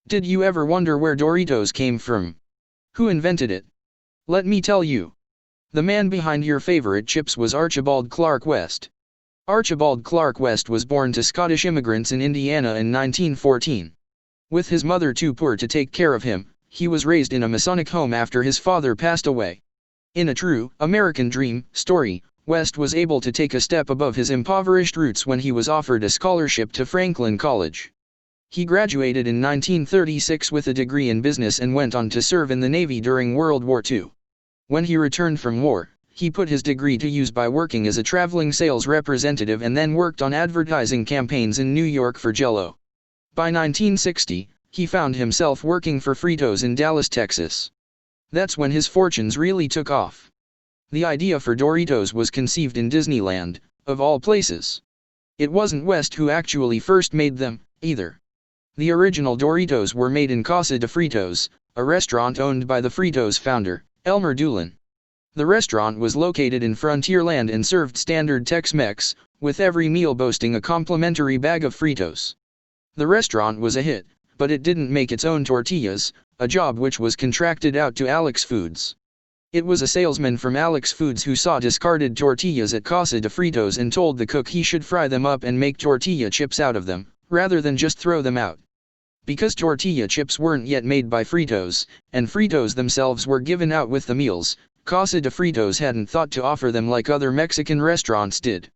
Did you ever wonder where Doritos came from? Who invented it? Let me tell you. The man behind your favorite chips was Archibald Clark West. Archibald Clark West was born to Scottish immigrants in Indiana in 1914. With his mother too poor to take care of him, he was raised in a Masonic home after his father passed away. In a true American dream story, West was able to take a step above his impoverished roots when he was offered a scholarship to Franklin College. He graduated in 1936 with a degree in business and went on to serve in the Navy during World War II. When he returned from war, he put his degree to use by working as a traveling sales representative and then worked on advertising campaigns in New York for Jell-O. By 1960, he found himself working for Fritos in Dallas, Texas. That's when his fortunes really took off. The idea for Doritos was conceived in Disneyland, of all places. It wasn't West who actually first made them, either. The original Doritos were made in Casa de Fritos, a restaurant owned by the Fritos founder, Elmer Doolin. The restaurant was located in Frontierland and served standard Tex-Mex, with every meal boasting a complimentary bag of Fritos. The restaurant was a hit, but it didn't make its own tortillas, a job which was contracted out to Alex Foods. It was a salesman from Alex Foods who saw discarded tortillas at Casa de Fritos and told the cook he should fry them up and make tortilla chips out of them, rather than just throw them out. Because tortilla chips weren't yet made by Fritos, and Fritos themselves were given out with the meals, Casa de Fritos hadn't thought to offer them like other Mexican restaurants did.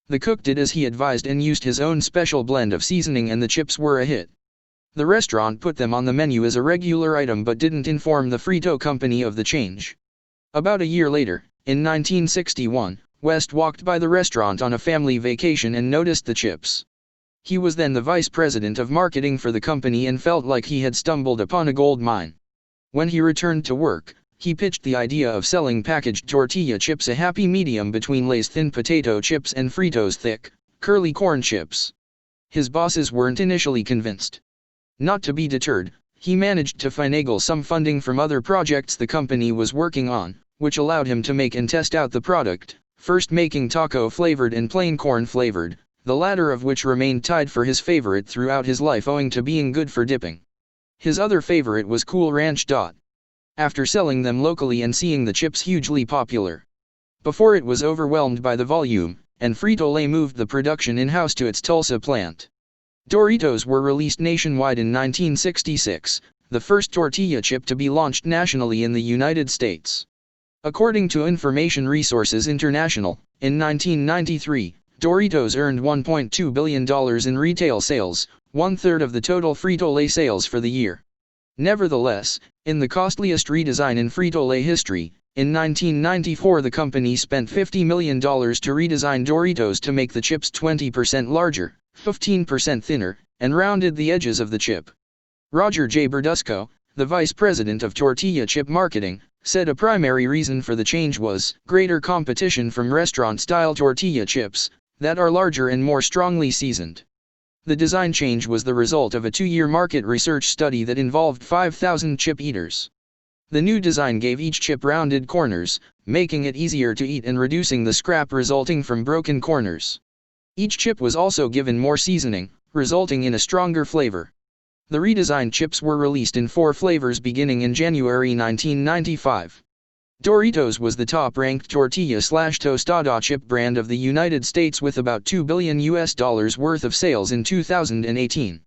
The cook did as he advised and used his own special blend of seasoning, and the chips were a hit. The restaurant put them on the menu as a regular item but didn't inform the Frito company of the change. About a year later, in 1961, West walked by the restaurant on a family vacation and noticed the chips. He was then the vice president of marketing for the company and felt like he had stumbled upon a gold mine. When he returned to work, he pitched the idea of selling packaged tortilla chips, a happy medium between Lay's thin potato chips and Fritos' thick, curly corn chips. His bosses weren't initially convinced. Not to be deterred, he managed to finagle some funding from other projects the company was working on, which allowed him to make and test out the product, first making taco-flavored and plain corn-flavored, the latter of which remained tied for his favorite throughout his life owing to being good for dipping. His other favorite was Cool Ranch. After selling them locally and seeing the chips hugely popular, before it was overwhelmed by the volume, and Frito-Lay moved the production in-house to its Tulsa plant. Doritos were released nationwide in 1966, the first tortilla chip to be launched nationally in the United States. According to Information Resources International, in 1993, Doritos earned $1.2 billion in retail sales, one-third of the total Frito-Lay sales for the year. Nevertheless, in the costliest redesign in Frito-Lay history, in 1994 the company spent $50 million to redesign Doritos to make the chips 20% larger, 15% thinner, and rounded the edges of the chip. Roger J. Burdusco, the vice president of tortilla chip marketing, said a primary reason for the change was greater competition from restaurant-style tortilla chips that are larger and more strongly seasoned. The design change was the result of a 2-year market research study that involved 5,000 chip eaters. The new design gave each chip rounded corners, making it easier to eat and reducing the scrap resulting from broken corners. Each chip was also given more seasoning, resulting in a stronger flavor. The redesigned chips were released in 4 flavors beginning in January 1995. Doritos was the top-ranked tortilla/tostada chip brand of the United States with about $2 billion worth of sales in 2018.